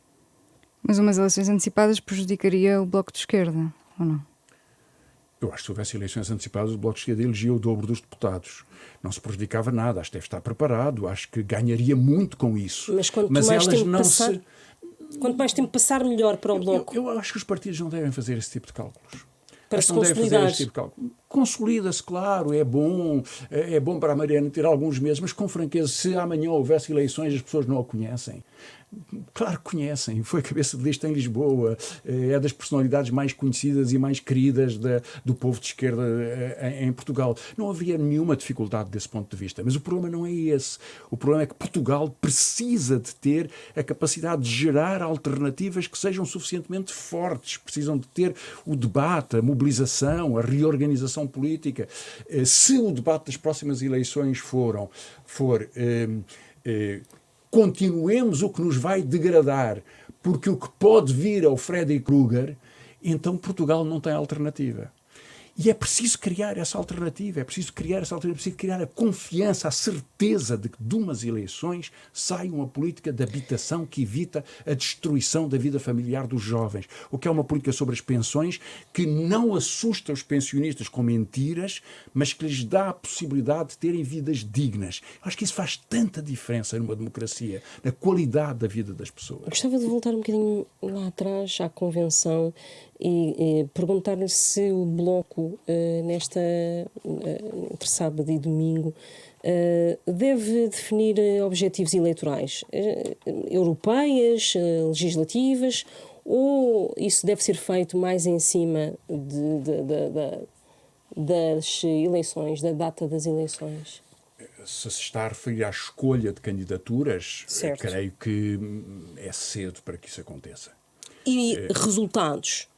Mas umas eleições antecipadas prejudicaria o Bloco de Esquerda, ou não? Eu acho que se houvesse eleições antecipadas, o Bloco de Esquerda elegia o dobro dos deputados. Não se prejudicava nada, acho que deve estar preparado, acho que ganharia muito com isso. Mas quanto mais tempo passar, melhor para o Bloco. Eu acho que os partidos não devem fazer esse tipo de cálculos. Para se consolidar. Consolida-se, claro, é bom para a Mariana ter alguns meses, mas com franqueza, se amanhã houvesse eleições as pessoas não a conhecem. Claro que conhecem, foi cabeça de lista em Lisboa, é das personalidades mais conhecidas e mais queridas do povo de esquerda em Portugal. Não havia nenhuma dificuldade desse ponto de vista, mas o problema não é esse. O problema é que Portugal precisa de ter a capacidade de gerar alternativas que sejam suficientemente fortes, precisam de ter o debate, a mobilização, a reorganização política. Se o debate das próximas eleições for continuemos o que nos vai degradar, porque o que pode vir é o Freddy Krueger, então Portugal não tem alternativa. E é preciso criar essa alternativa, é preciso criar a confiança, a certeza de que de umas eleições sai uma política de habitação que evita a destruição da vida familiar dos jovens. O que é uma política sobre as pensões que não assusta os pensionistas com mentiras, mas que lhes dá a possibilidade de terem vidas dignas. Acho que isso faz tanta diferença numa democracia, na qualidade da vida das pessoas. Gostava de voltar um bocadinho lá atrás à convenção e perguntar-lhe se o Bloco, entre sábado e domingo, deve definir objetivos eleitorais europeias, legislativas, ou isso deve ser feito mais em cima das eleições, da data das eleições? Se se está a referir à escolha de candidaturas, certo, creio que é cedo para que isso aconteça. E resultados?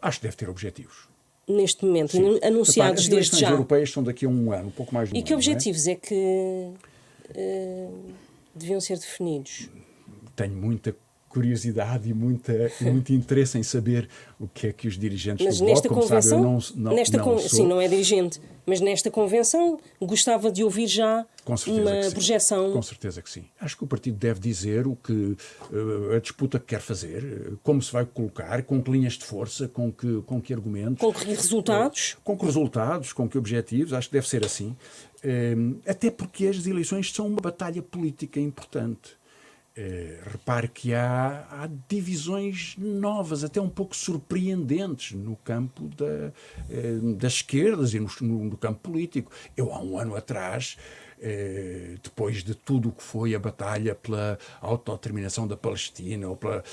Acho que deve ter objetivos. Neste momento, sim, anunciados desde já. As eleições europeias são daqui a um ano, um pouco mais de um ano. E que objetivos é que deviam ser definidos? Tenho muita curiosidade e muito interesse em saber o que é que os dirigentes Mas do Bloco, nesta como convenção, sabe, eu não sou. sim, não é dirigente, mas nesta convenção gostava de ouvir já uma projeção. Com certeza que sim. Acho que o partido deve dizer o que a disputa que quer fazer, como se vai colocar, com que linhas de força, com que argumentos. Com que resultados? Com que resultados, com que objetivos. Acho que deve ser assim. Até porque as eleições são uma batalha política importante. Repare que há divisões novas, até um pouco surpreendentes no campo das esquerdas e no campo político. Eu, há um ano atrás, depois de tudo o que foi a batalha pela autodeterminação da Palestina, ou pela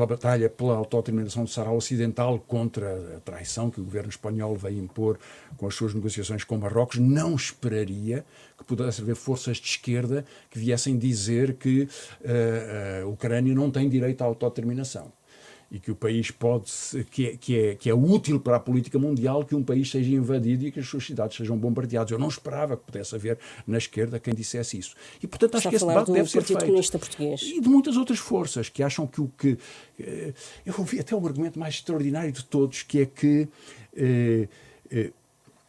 batalha pela autodeterminação do Sahara Ocidental contra a traição que o governo espanhol veio impor com as suas negociações com Marrocos, não esperaria que pudesse haver forças de esquerda que viessem dizer que a Ucrânia não tem direito à autodeterminação e que o país que é útil para a política mundial que um país seja invadido e que as suas cidades sejam bombardeadas. Eu não esperava que pudesse haver na esquerda quem dissesse isso. E, portanto, acho que esse debate deve ser feito. Partido Comunista Português. E de muitas outras forças que acham que eu ouvi até o argumento mais extraordinário de todos, que é que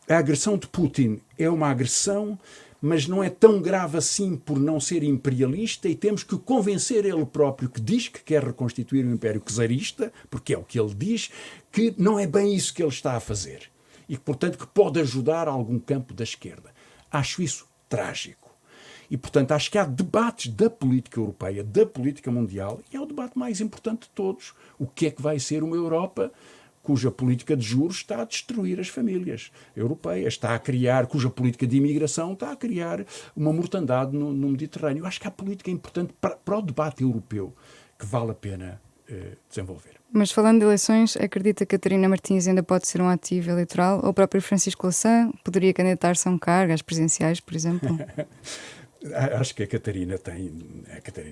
a agressão de Putin é uma agressão, mas não é tão grave assim por não ser imperialista, e temos que convencer ele próprio, que diz que quer reconstituir o Império Czarista, porque é o que ele diz, que não é bem isso que ele está a fazer. E, portanto, que pode ajudar algum campo da esquerda. Acho isso trágico. E, portanto, acho que há debates da política europeia, da política mundial, e é o debate mais importante de todos. O que é que vai ser uma Europa cuja política de juros está a destruir as famílias europeias, cuja política de imigração está a criar uma mortandade no Mediterrâneo. Eu acho que há política importante para o debate europeu que vale a pena desenvolver. Mas falando de eleições, acredita que Catarina Martins ainda pode ser um ativo eleitoral? Ou o próprio Francisco Louçã poderia candidatar-se a um cargo, às presidenciais, por exemplo? Acho que a Catarina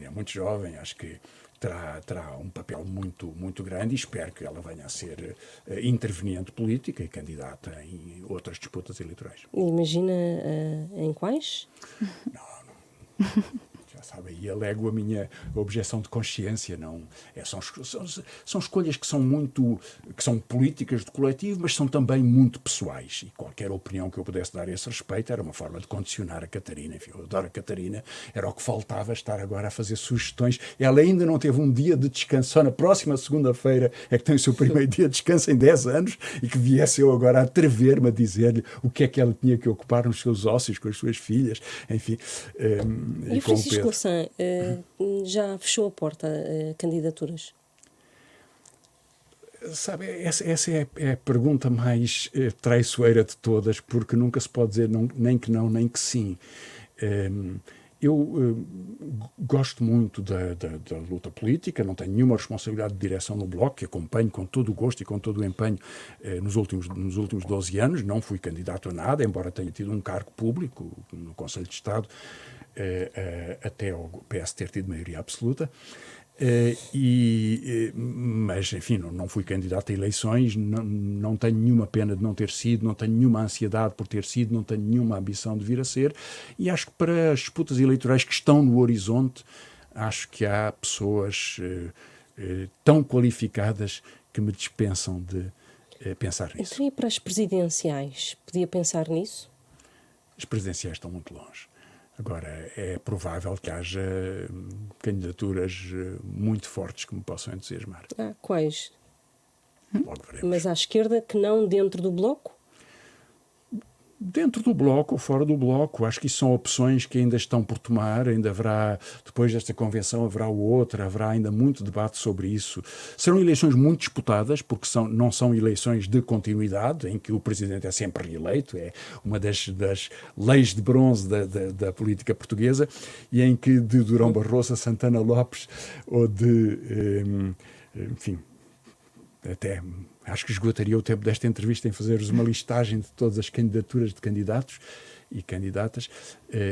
é muito jovem, acho que terá um papel muito grande, e espero que ela venha a ser interveniente política e candidata em outras disputas eleitorais. Imagina em quais? Não. Já sabe, aí alego a minha objeção de consciência. Não, são escolhas que são políticas de coletivo, mas são também muito pessoais, e qualquer opinião que eu pudesse dar a esse respeito era uma forma de condicionar a Catarina. Enfim, eu adoro a Catarina, era o que faltava, estar agora a fazer sugestões. Ela ainda não teve um dia de descanso, só na próxima segunda-feira é que tem o seu primeiro dia de descanso em 10 anos, e que viesse eu agora a atrever-me a dizer-lhe o que é que ela tinha que ocupar nos seus ócios com as suas filhas, enfim. E o Francisco Louçã já fechou a porta a candidaturas? Sabe, essa é a pergunta mais traiçoeira de todas, porque nunca se pode dizer nem que não, nem que sim. Eu gosto muito da luta política, não tenho nenhuma responsabilidade de direção no Bloco, que acompanho com todo o gosto e com todo o empenho nos últimos 12 anos. Não fui candidato a nada, embora tenha tido um cargo público no Conselho de Estado, até o PS ter tido maioria absoluta. Mas, enfim, não fui candidato a eleições, não tenho nenhuma pena de não ter sido, não tenho nenhuma ansiedade por ter sido, não tenho nenhuma ambição de vir a ser, e acho que para as disputas eleitorais que estão no horizonte, acho que há pessoas tão qualificadas que me dispensam de pensar nisso. Então, e para as presidenciais? Podia pensar nisso? As presidenciais estão muito longe. Agora, é provável que haja candidaturas muito fortes que me possam entusiasmar. Quais? Logo veremos. Mas à esquerda, que não dentro do Bloco? Dentro do Bloco ou fora do Bloco, acho que isso são opções que ainda estão por tomar, ainda haverá, depois desta convenção haverá outra, haverá ainda muito debate sobre isso. Serão eleições muito disputadas, porque não são eleições de continuidade, em que o Presidente é sempre reeleito, é uma das leis de bronze da política portuguesa, e em que de Durão Barroso a Santana Lopes, ou enfim, até acho que esgotaria o tempo desta entrevista em fazer-vos uma listagem de todas as candidaturas de candidatos e candidatas.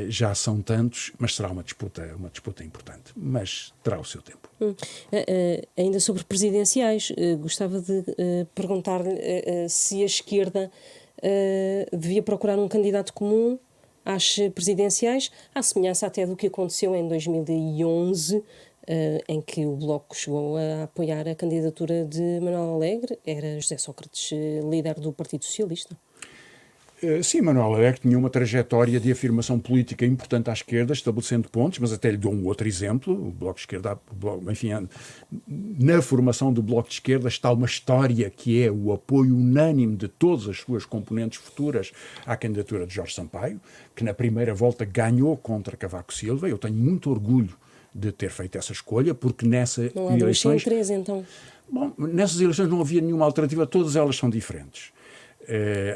Já são tantos, mas será uma disputa importante, mas terá o seu tempo. Ainda sobre presidenciais, gostava de perguntar-lhe se a esquerda devia procurar um candidato comum às presidenciais, à semelhança até do que aconteceu em 2011, em que o Bloco chegou a apoiar a candidatura de Manuel Alegre. Era José Sócrates líder do Partido Socialista. Sim, Manuel Alegre tinha uma trajetória de afirmação política importante à esquerda, estabelecendo pontos, mas até lhe dou um outro exemplo. O Bloco de Esquerda, enfim, na formação do Bloco de Esquerda está uma história que é o apoio unânime de todas as suas componentes futuras à candidatura de Jorge Sampaio, que na primeira volta ganhou contra Cavaco Silva. Eu tenho muito orgulho de ter feito essa escolha, porque nessas eleições... 3, então. Bom, nessas eleições não havia nenhuma alternativa, todas elas são diferentes.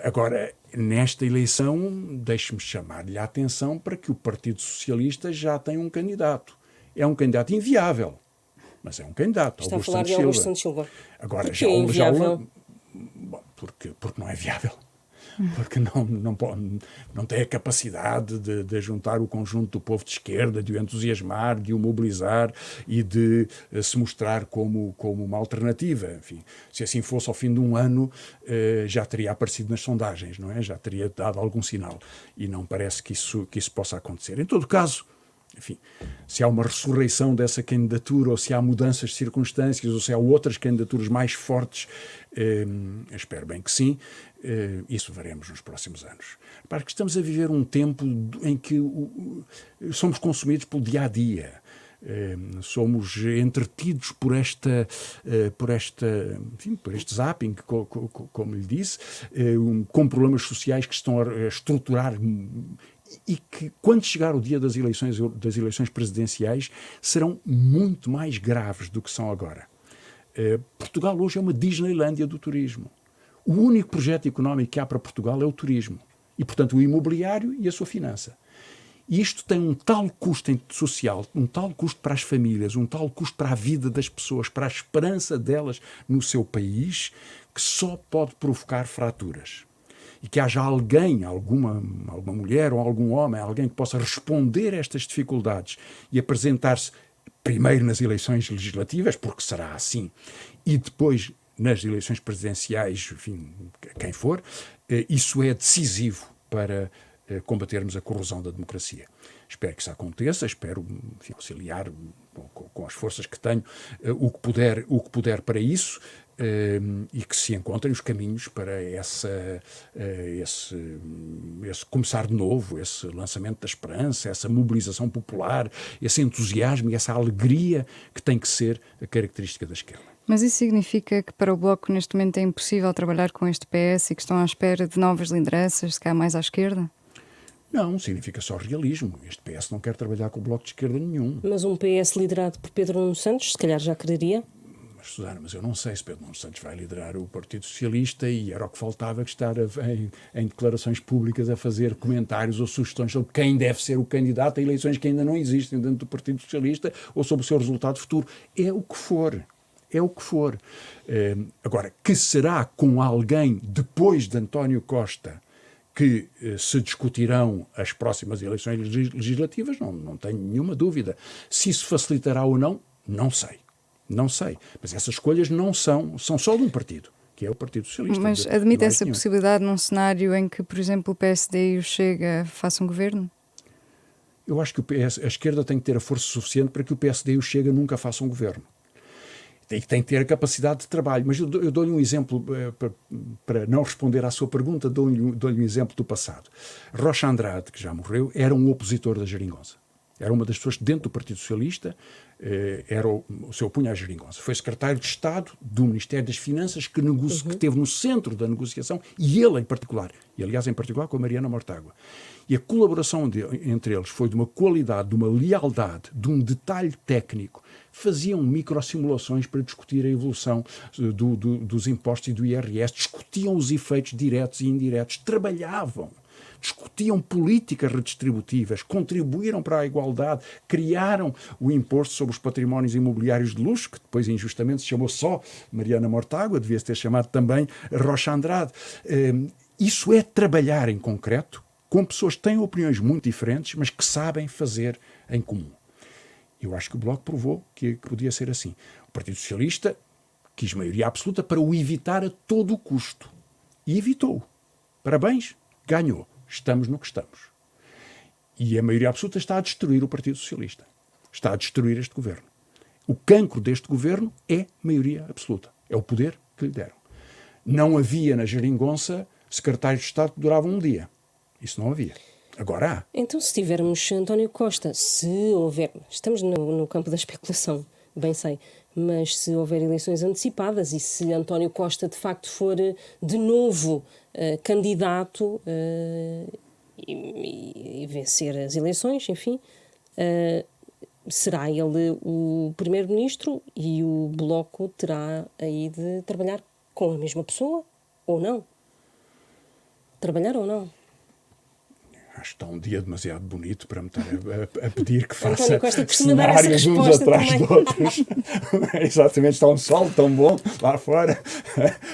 Agora, nesta eleição, deixe-me chamar-lhe a atenção para que o Partido Socialista já tem um candidato. É um candidato inviável, mas é um candidato. Está a falar de Augusto Santos Silva. Agora, Porquê é inviável? Porque não é viável. Porque não tem a capacidade de juntar o conjunto do povo de esquerda, de o entusiasmar, de o mobilizar e de se mostrar como uma alternativa. Enfim, se assim fosse, ao fim de um ano, já teria aparecido nas sondagens, não é? Já teria dado algum sinal. E não parece que isso possa acontecer. Em todo caso, enfim, se há uma ressurreição dessa candidatura, ou se há mudanças de circunstâncias, ou se há outras candidaturas mais fortes, espero bem que sim, isso veremos nos próximos anos. Repare que estamos a viver um tempo em que somos consumidos pelo dia-a-dia. Somos entretidos por este zapping, como lhe disse, com problemas sociais que estão a estruturar e que, quando chegar o dia das eleições presidenciais, serão muito mais graves do que são agora. Portugal hoje é uma Disneylândia do turismo. O único projeto económico que há para Portugal é o turismo. E, portanto, o imobiliário e a sua finança. E isto tem um tal custo social, um tal custo para as famílias, um tal custo para a vida das pessoas, para a esperança delas no seu país, que só pode provocar fraturas. E que haja alguém, alguma mulher ou algum homem, alguém que possa responder a estas dificuldades e apresentar-se primeiro nas eleições legislativas, porque será assim, e depois nas eleições presidenciais, enfim, quem for, isso é decisivo para combatermos a corrosão da democracia. Espero que isso aconteça, espero, enfim, auxiliar com as forças que tenho o que puder para isso, e que se encontrem os caminhos para esse começar de novo, esse lançamento da esperança, essa mobilização popular, esse entusiasmo e essa alegria que tem que ser a característica da esquerda. Mas isso significa que para o Bloco neste momento é impossível trabalhar com este PS e que estão à espera de novas lideranças, se calhar mais à esquerda? Não, significa só realismo. Este PS não quer trabalhar com o Bloco de Esquerda nenhum. Mas um PS liderado por Pedro Nuno Santos, se calhar já quereria? Susana, mas eu não sei se Pedro Nuno Santos vai liderar o Partido Socialista, e era o que faltava, que estar em declarações públicas a fazer comentários ou sugestões sobre quem deve ser o candidato a eleições que ainda não existem dentro do Partido Socialista ou sobre o seu resultado futuro. É o que for. É o que for. Agora, que será com alguém depois de António Costa que se discutirão as próximas eleições legislativas, não tenho nenhuma dúvida. Se isso facilitará ou não, não sei. Não sei. Mas essas escolhas não são só de um partido, que é o Partido Socialista. Mas admite essa possibilidade num cenário em que, por exemplo, o PSD e o Chega façam governo? Eu acho que a esquerda tem que ter a força suficiente para que o PSD e o Chega nunca façam governo. Tem que ter a capacidade de trabalho. Mas eu dou-lhe um exemplo, para não responder à sua pergunta, dou-lhe um exemplo do passado. Rocha Andrade, que já morreu, era um opositor da Geringonça. Era uma das pessoas que dentro do Partido Socialista era o seu punho à Geringonça. Foi secretário de Estado do Ministério das Finanças que esteve no centro da negociação, e ele em particular, e aliás em particular com a Mariana Mortágua. E a colaboração entre eles foi de uma qualidade, de uma lealdade, de um detalhe técnico. Faziam microsimulações para discutir a evolução dos impostos e do IRS, discutiam os efeitos diretos e indiretos, trabalhavam. Discutiam políticas redistributivas, contribuíram para a igualdade, criaram o imposto sobre os patrimónios imobiliários de luxo, que depois injustamente se chamou só Mariana Mortágua, devia-se ter chamado também Rocha Andrade. Isso é trabalhar em concreto com pessoas que têm opiniões muito diferentes, mas que sabem fazer em comum. Eu acho que o Bloco provou que podia ser assim. O Partido Socialista quis maioria absoluta para o evitar a todo o custo. E evitou. Parabéns, ganhou. Estamos no que estamos. E a maioria absoluta está a destruir o Partido Socialista. Está a destruir este governo. O cancro deste governo é maioria absoluta. É o poder que lhe deram. Não havia na geringonça secretários de Estado que duravam um dia. Isso não havia. Agora há. Então, se tivermos António Costa, se houver... Estamos no campo da especulação, bem sei, mas se houver eleições antecipadas e se António Costa de facto for de novo candidato e vencer as eleições, enfim, será ele o primeiro-ministro e o Bloco terá aí de trabalhar com a mesma pessoa ou não? Trabalhar ou não? Acho que está um dia demasiado bonito para me estar a pedir que faça António Costa costuma dar essa cenários uns resposta atrás também. de outros. Exatamente, está um sol tão bom lá fora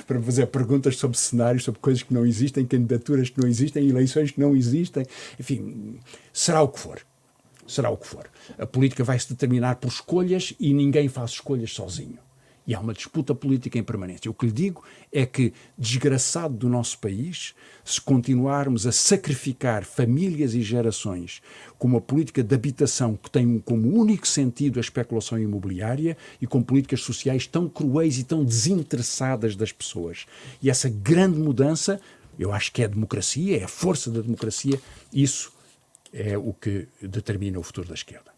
para fazer perguntas sobre cenários, sobre coisas que não existem, candidaturas que não existem, eleições que não existem. Enfim, será o que for. Será o que for. A política vai se determinar por escolhas e ninguém faz escolhas sozinho. E há uma disputa política em permanência. O que lhe digo é que, desgraçado do nosso país, se continuarmos a sacrificar famílias e gerações com uma política de habitação que tem como único sentido a especulação imobiliária e com políticas sociais tão cruéis e tão desinteressadas das pessoas. E essa grande mudança, eu acho que é a democracia, é a força da democracia, isso é o que determina o futuro da esquerda.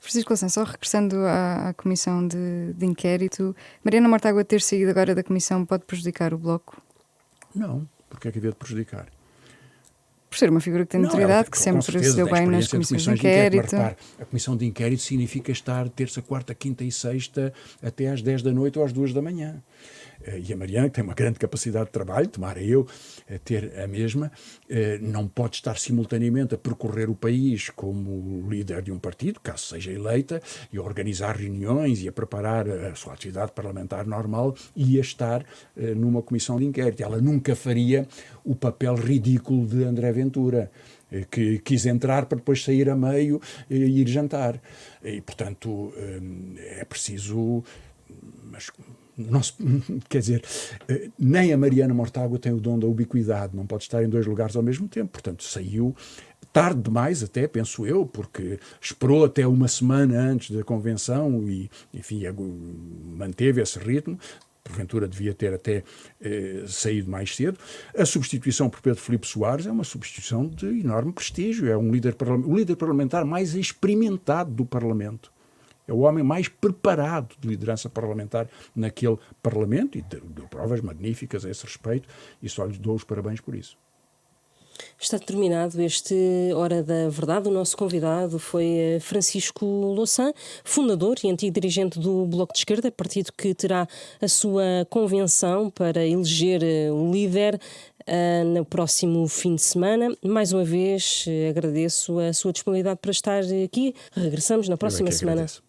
Francisco Louçã, só regressando à comissão de inquérito, Mariana Mortágua ter saído agora da comissão pode prejudicar o Bloco? Não, porque é que havia de prejudicar? Por ser uma figura que tem notoriedade, que sempre se deu bem nas comissões de inquérito. Repare, a comissão de inquérito significa estar terça, quarta, quinta e sexta até às 10 da noite ou às 2 da manhã. E a Mariana, que tem uma grande capacidade de trabalho, tomara eu ter a mesma, não pode estar simultaneamente a percorrer o país como líder de um partido, caso seja eleita, e a organizar reuniões e a preparar a sua atividade parlamentar normal e a estar numa comissão de inquérito. Ela nunca faria o papel ridículo de André Ventura, que quis entrar para depois sair a meio e ir jantar. E, portanto, é preciso... Quer dizer, nem a Mariana Mortágua tem o dom da ubiquidade, não pode estar em dois lugares ao mesmo tempo, portanto saiu tarde demais até, penso eu, porque esperou até uma semana antes da convenção e, enfim, manteve esse ritmo. Porventura devia ter até saído mais cedo. A substituição por Pedro Filipe Soares é uma substituição de enorme prestígio, é o líder parlamentar mais experimentado do Parlamento. É o homem mais preparado de liderança parlamentar naquele Parlamento e deu provas magníficas a esse respeito e só lhes dou os parabéns por isso. Está terminado este Hora da Verdade. O nosso convidado foi Francisco Louçã, fundador e antigo dirigente do Bloco de Esquerda, partido que terá a sua convenção para eleger o líder no próximo fim de semana. Mais uma vez agradeço a sua disponibilidade para estar aqui. Regressamos na próxima semana. Agradeço.